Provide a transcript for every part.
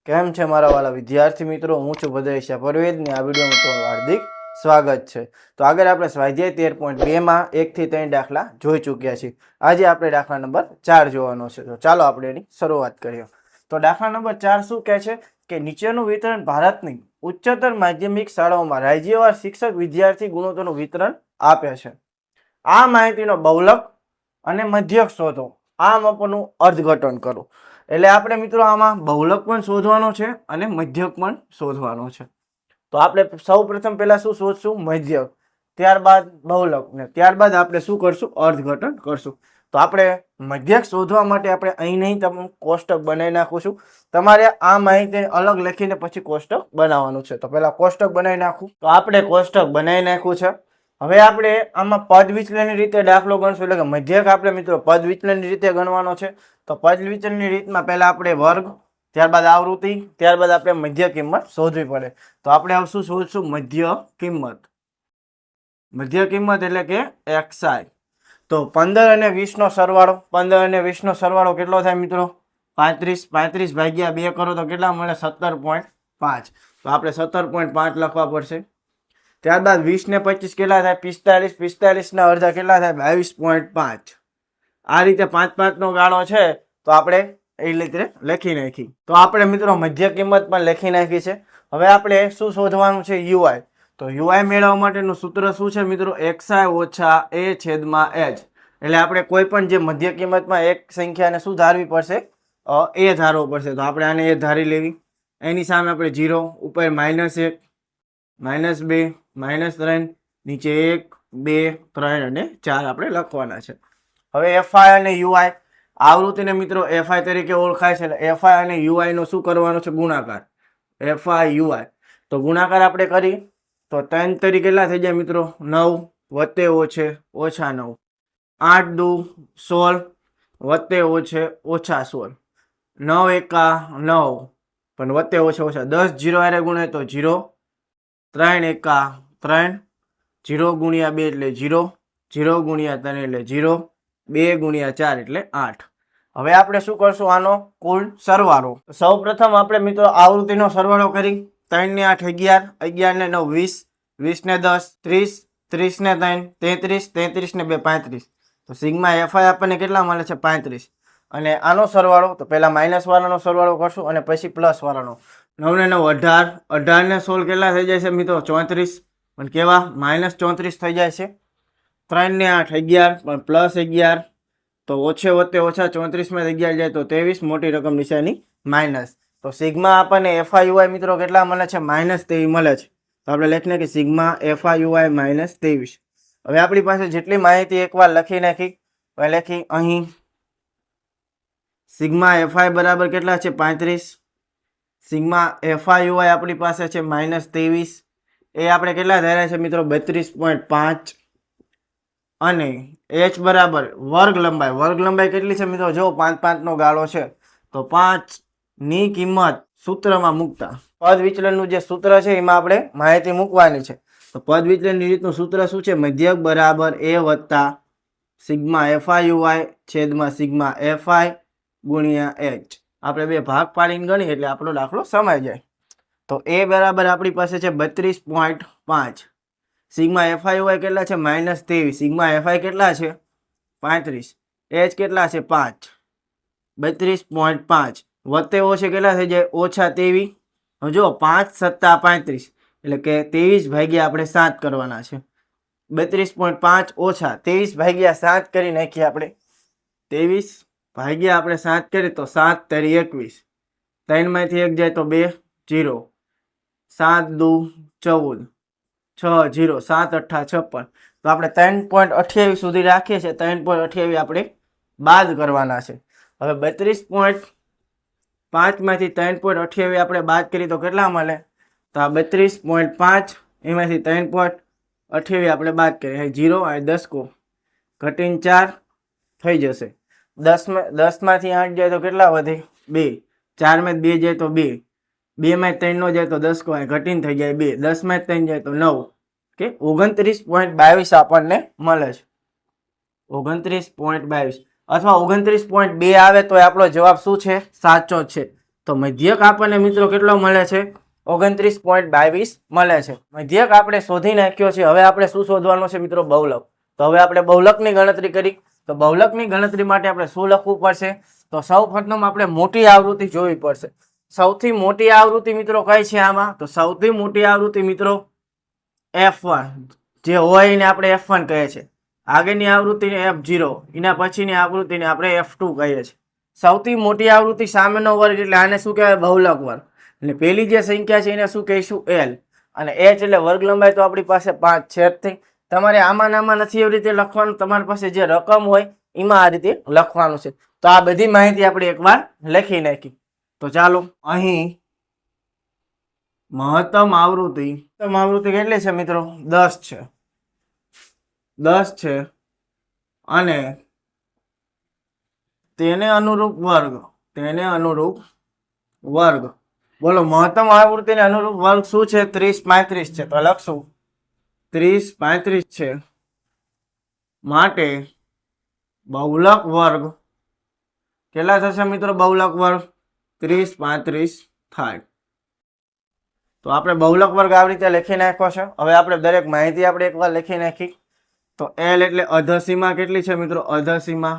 કેમ છે મારા વાલા વિદ્યાર્થી મિત્રો? હું છું ભદ્રેશા પરવેદ ને આ વિડીયોમાં તમારું હાર્દિક સ્વાગત છે. તો આગળ આપણે સ્વાધ્યાય 13.2 માં 1 થી 3 દાખલા જોઈ ચૂક્યા છીએ. આજે આપણે દાખલા નંબર 4 જોવાનો છે. તો ચાલો આપણે એની શરૂઆત કરીએ. તો દાખલા નંબર 4 શું કહે છે કે નીચેનું વિતરણ ભારતની ઉચ્ચતર માધ્યમિક શાળાઓમાં રાજ્યવાર શિક્ષક વિદ્યાર્થી ગુણોત્તરનું વિતરણ આપે છે. આ માહિતીનો બહુલક અને મધ્યક શોધો. આ માપનું અર્થઘટન કરો. એટલે આપણે મિત્રો આમાં બહુલક પણ શોધવાનો છે અને મધ્યક પણ શોધવાનો છે. તો આપણે સૌ પ્રથમ પહેલા શું શોધશું? મધ્યક, ત્યારબાદ બહુલક ને ત્યારબાદ આપણે શું કરશું? અર્થઘટન કરશું. તો આપણે મધ્યક શોધવા માટે આપણે અહીં નહીં તમે કોષ્ટક બનાવી નાખું. તમારે આ માહિતી અલગ લખીને પછી કોષ્ટક બનાવવાનું છે. તો પહેલા કોષ્ટક બનાવી નાખું. તો આપણે કોષ્ટક બનાવી નાખ્યું છે. હવે આપણે આમાં પદ વિચલનની રીતે દાખલો ગણશું. એટલે કે મધ્યક આપણે મિત્રો પદ વિચલનની રીતે ગણવાનો છે. તો પદ વિચલનની રીતમાં પહેલા આપણે વર્ગ, ત્યારબાદ આવૃત્તિ, ત્યારબાદ આપણે મધ્ય કિંમત શોધવી પડે. તો આપણે હવે શું શોધશું? મધ્ય કિંમત. મધ્ય કિંમત એટલે કે xi. તો 15 અને 20 નો સરવાળો, 15 અને 20 નો સરવાળો કેટલો થાય મિત્રો? 35. 35 ભાગ્યા 2 કરો તો કેટલા મળે? 17.5. તો આપણે 17.5 લખવા પડશે. ત્યારબાદ 20 ને 25 કેટલા થાય? 45. 45 ના અડધા કેટલા થાય? 22.5. આ રીતે 5 નો ગાળો છે. તો આપણે એ રીતે લખી નાખી. તો આપણે મિત્રો મધ્ય કિંમત પણ લખી નાખી છે. હવે આપણે શું શોધવાનું છે? યુઆઈ. તો યુઆઈ મેળવવા માટેનું સૂત્ર શું છે મિત્રો? xi ઓછા a છેદમાં h. એટલે આપણે કોઈ પણ જે મધ્ય કિંમતમાં એક સંખ્યાને શું ધારવી પડશે? a ધારવો પડશે. તો આપણે આને a ધારી લેવી. એની સામે આપણે 0, ઉપર -1, -2, -3, નીચે 1, 2, 3 અને 4 આપણે લખવાના છે. હવે fi અને ui આવૃત્તિને મિત્રો fi તરીકે ઓળખાય છે. એટલે fi અને ui નો શું કરવાનો છે? ગુણાકાર. fi ui. તો ગુણાકાર આપણે કરી તો 3 તરીકે કેટલા થઈ જાય મિત્રો? 9 વત્તે ઓછે ઓછા 9. 8 દુ 16 વત્તે ઓછે ઓછા 16. 9 એકા 9 પણ વત્તે ઓછે ઓછા 10 0 હારે ગુણે તો 0. 3 એકા 3. 0 ગુણ્યા 2 એટલે 0. 0 ગુણ્યા 3 એટલે 0. 2 ગુણ્યા 4 એટલે 8. હવે આપણે શું કરશું? આનો કુલ સરવાળો. સૌ પ્રથમ આપણે મિત્રો આવૃત્તિનો સરવાળો કરી. 3 ને 8 11, 11 ને 9 20, 20 ને 10 30, 30 ને 3 33, 33 ને 2 35. તો સિગ્મા fi આપણને કેટલા મળે છે? 35. અને આનો સરવાળો તો પહેલા માઇનસ વાળાનો સરવાળો કરશું અને પછી પ્લસ વાળાનો. 9 ને 9 18, 18 ને 16 કેટલા થઈ જાય છે મિત્રો? 34. પણ કેવા? -34 થઈ જાય છે. 3 ને 8 11 પણ +11. તો ઓછે વત્તે ઓછા 34 માં 11 જાય તો 23. મોટી રકમ નિશાની માઇનસ. તો સિગ્મા આપણને FIUI મિત્રો કેટલા મળે છે? -23 મળે છે. તો આપણે લખીને કે સિગ્મા FIUI -23. હવે આપણી પાસે જેટલી માહિતી એકવાર લખી નાખી. હવે લખી અહીં સિગ્મા FI બરાબર કેટલા છે? 35. સિગ્મા FIUI આપણી પાસે છે -23. એ આપણે કેટલા ધાર્યા છે મિત્રો? 32.5. અને h બરાબર વર્ગ લંબાઈ. વર્ગ લંબાઈ કેટલી છે મિત્રો? જો 5 નો ગાળો છે. તો 5 ની કિંમત સૂત્રમાં મૂકતા પદ વિચલનનું જે સૂત્ર છે એમાં આપણે માહિતી મૂકવાની છે. તો પદ વિચલનની રીતનું સૂત્ર શું છે? મધ્યક બરાબર a વત્તા સિગ્મા FIUI છેદમાં સિગ્મા FI ગુણ્યા h. આપણે બે ભાગ પાડીને ગણીએ એટલે આપણો દાખલો સમાઈ જાય. તો a બરાબર આપણી પાસે છે 32.5. સિગ્મા FIUI કેટલા છે? -23. સિગ્મા FI કેટલા છે? 35. h કેટલા છે? 5. 32.5 વત્તે ઓછે કેટલા થઈ જાય? ઓછા 23. જો 5 સત્તા 35 એટલે કે 23 ભાગ્યા આપણે 7 કરવાના છે. 32.5 ઓછા 23 ભાગ્યા 7 કરી નાખીએ આપણે. 23 ભાગ્યા આપણે 7 કરીએ તો 7 તરી 21. 3 માંથી 1 જાય તો 2 0. 7 દુ 14. 6 0. 7 8 56. તો આપણે 3.28 સુધી રાખીએ છીએ. 3.28 આપણે બાદ કરવાના છે. હવે 32.5 માંથી 3.28 આપણે બાદ કરીએ તો કેટલા મળે? તો આ 32.5 એમાંથી 3.28 આપણે બાદ કરીએ. 0 અને 10 કો ઘટીને 4 થઈ જશે. 10 માંથી 8 જાય તો કેટલા વધે? 2. 4 માં 2 જાય તો 2. 2 માં 3 નો જાય તો 10 કો ઘટીને થઈ જાય 2. 10 માં 3 જાય તો 9. કે 29.22 આપણને મળે છે. 29.22 અથવા 29.2 આવે તો આપણો જવાબ શું છે? સાચો છે. તો મધ્યક આપણને મિત્રો કેટલો મળે છે? 29.22 મળે છે. મધ્યક આપણે શોધી નાખ્યો છે. હવે આપણે શું શોધવાનું છે મિત્રો? બહુલક. તો હવે આપણે બહુલકની ગણતરી કરી. તો બહુલકની ગણતરી માટે આપણે શું લખવું પડશે? તો સૌ પ્રથમ આપણે મોટી આવૃત્તિ જોવી પડશે. સૌથી મોટી આવૃત્તિ મિત્રો કઈ છે આમાં? તો સૌથી મોટી આવૃત્તિ મિત્રો F1 જે હોય એને આપણે F1 કહીએ છીએ. આગળની આવૃત્તિને F0, એના પછીની આવૃત્તિને આપણે F2 કહીએ છીએ. સૌથી મોટી આવૃત્તિ સામેનો વર્ગ એટલે આને શું કહેવાય? બહુલક વર્ગ. એટલે પેલી જે સંખ્યા છે એને શું કહીશું? L. અને H એટલે વર્ગ લંબાઈ તો આપણી પાસે 5 છે જ. તમારે આમાં નથી એવી રીતે લખવાનું. તમારી પાસે જે રકમ હોય એમાં આ રીતે લખવાનું છે. તો આ બધી માહિતી આપણે એકવાર લખી નાખી. તો ચાલો, અહીં મહત્તમ આવૃત્તિ કેટલી છે મિત્રો? 10 છે. 10 છે અને તેને અનુરૂપ વર્ગ. બોલો, મહત્તમ આવૃત્તિને અનુરૂપ વર્ગ શું છે? 30 35 છે. તો લખશું 30 35 છે. માટે બહુલક વર્ગ કેટલા થશે મિત્રો? બહુલક વર્ગ 30 35 થાય. તો આપણે બહુલક વર્ગ આવી રીતે લખી નાખ્યો છે. હવે આપણે દરેક માહિતી આપણે એકવાર લખી નાખી. તો L એટલે અધસીમા કેટલી છે મિત્રો? અધસીમા.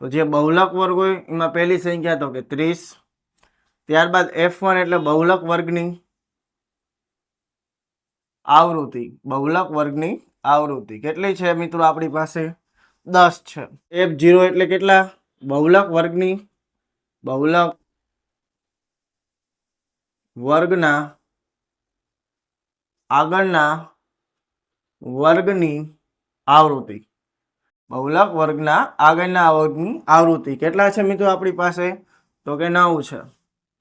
તો જે બહુલક વર્ગ હોય એમાં પહેલી સંખ્યા તો કે 30. ત્યારબાદ F1 એટલે બહુલક વર્ગની આવૃત્તિ. બહુલક વર્ગની આવૃત્તિ કેટલી છે મિત્રો? આપણી પાસે 10 છે. F0 એટલે કેટલા? બહુલક વર્ગના આગળના વર્ગની આવૃત્તિ. બહુલક વર્ગના આગળના વર્ગની આવૃત્તિ કેટલા છે મિત્રો આપણી પાસે? તો કે 9 છે.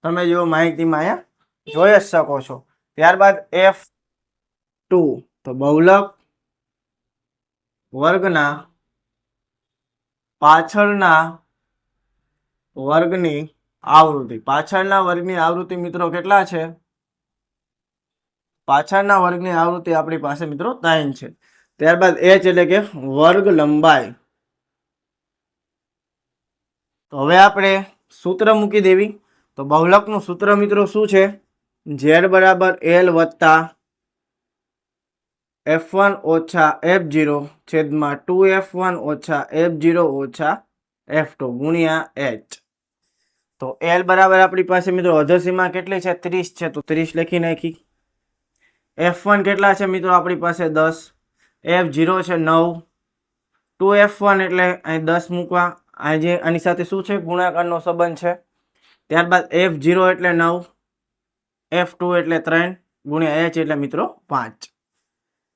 તમે જો માહિતીમાં અહીંયા જોઈ જ શકો છો. ત્યારબાદ F2 તો બહુલક વર્ગના પાછળના વર્ગની આવૃત્તિ. પાછળના વર્ગની આવૃત્તિ મિત્રો કેટલા છે? પાછળના વર્ગની આવૃત્તિ આપણી પાસે મિત્રો 3 છે. ત્યારબાદ H એટલે કે વર્ગ લંબાઈ. તો હવે આપણે સૂત્ર મૂકી દેવી. તો બહુલકનું સૂત્ર મિત્રો શું છે? Z બરાબર L વત્તા F1 ઓછા F0 છેદમાં 2F1 ઓછા F0 ઓછા F2 ગુણ્યા H. તો L બરાબર આપણી પાસે મિત્રો અધસીમા કેટલી છે? 30 છે. તો 30 લખી નાખી. F1 કેટલા છે મિત્રો? આપણી પાસે 10. F0 છે 9. 2F1 એટલે અહીં 10 મૂકવા. આની સાથે શું છે? ગુણાકારનો સંબંધ છે. ત્યારબાદ F0 એટલે 9. F2 એટલે 3 ગુણ્યા H એટલે મિત્રો 5.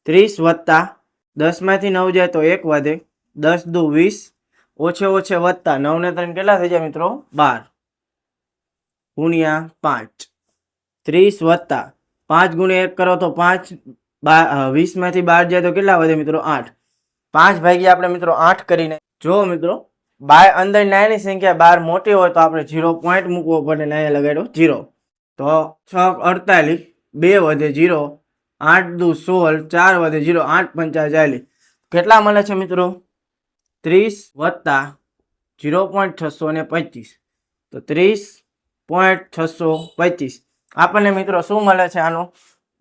30 વત્તા 10 માંથી 9 જાય તો 1 વધે. 10 દુ 20 ઓછે વત્તા 9 ને 3 કેટલા થઈ જાય મિત્રો? 12 ગુણ્યા 5. 30 વત્તા 5 ગુણ્યા 1 કરો તો 5. 20 માંથી 12 જાય તો કેટલા વધે મિત્રો? 8. 5 ભાગ્યા આપણે મિત્રો 8 કરીને જો મિત્રો અંદર નાની સંખ્યા 12 મોટી હોય તો આપણે 0 પોઈન્ટ મૂકવો પડે. અહીંયા લગાડ્યો 0. તો 6 48 2 વધે 0. 8 દુ 16 4 વધે 0. 8 પંચા 40 કેટલા મળે છે મિત્રો? 30 વત્તા 0.625. તો 30.625 આપણને મિત્રો શું મળે છે? આનો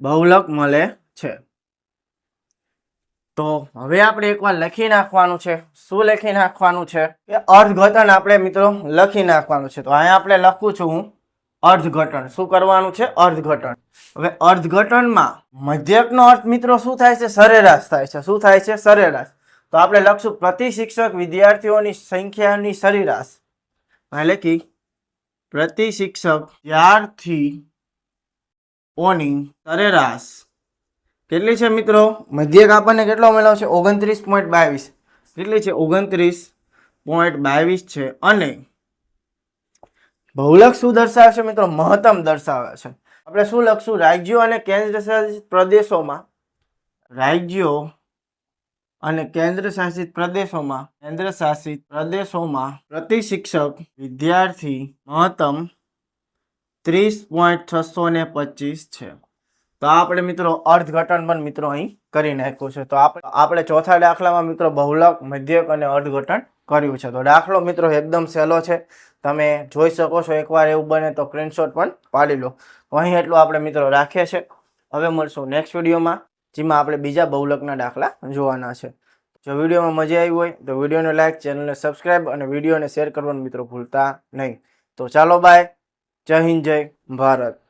બહુલક મળે છે. તો હવે આપણે એકવાર લખી નાખવાનું છે. શું લખી નાખવાનું છે? કે અર્થઘટન આપણે મિત્રો લખી નાખવાનું છે. તો અહીંયા આપણે લખું છું હું અર્થઘટન. શું કરવાનું છે? અર્થઘટન. હવે અર્થઘટનમાં મધ્યકનો અર્થ મિત્રો શું થાય છે? સરેરાશ થાય છે. શું થાય છે? સરેરાશ. તો આપણે લખશું પ્રતિ શિક્ષક વિદ્યાર્થીઓની સંખ્યાની સરેરાશ. એટલે કે પ્રતિ શિક્ષક વિદ્યાર્થીઓની સરેરાશ કેટલી છે મિત્રો? મધ્યક આપણને કેટલો મળ્યો છે? 29.22. કેટલી છે? 29.22 છે. અને બહુલક શું દર્શાવે છે મિત્રો? મહત્તમ દર્શાવે છે. આપણે શું લખશું? રાજ્યો અને કેન્દ્રશાસિત પ્રદેશોમાં પ્રતિ શિક્ષક વિદ્યાર્થી મહત્તમ 30.625 છે. તો આપણે મિત્રો અર્થઘટન પણ મિત્રો અહીં કરી નાખ્યું છે. તો આપણે ચોથા દાખલામાં મિત્રો બહુલક, મધ્યક અને અર્થઘટન કર્યું છે. તો દાખલો મિત્રો એકદમ સહેલો છે. તમે જોઈ શકો છો. એકવાર એવું બને તો સ્ક્રીનશોટ પણ પાડી લો. તો અહીં એટલું આપણે મિત્રો રાખીએ છીએ. હવે મળશું નેક્સ્ટ વિડીયોમાં, જેમાં આપણે બીજા બહુલકના દાખલા જોવાના છે. જો વિડીયોમાં મજા આવી હોય તો વિડીયોને લાઈક, ચેનલને સબસ્ક્રાઈબ અને વિડીયોને શેર કરવાનું મિત્રો ભૂલતા નહીં. તો ચાલો બાય. જય હિન્દ, જય ભારત.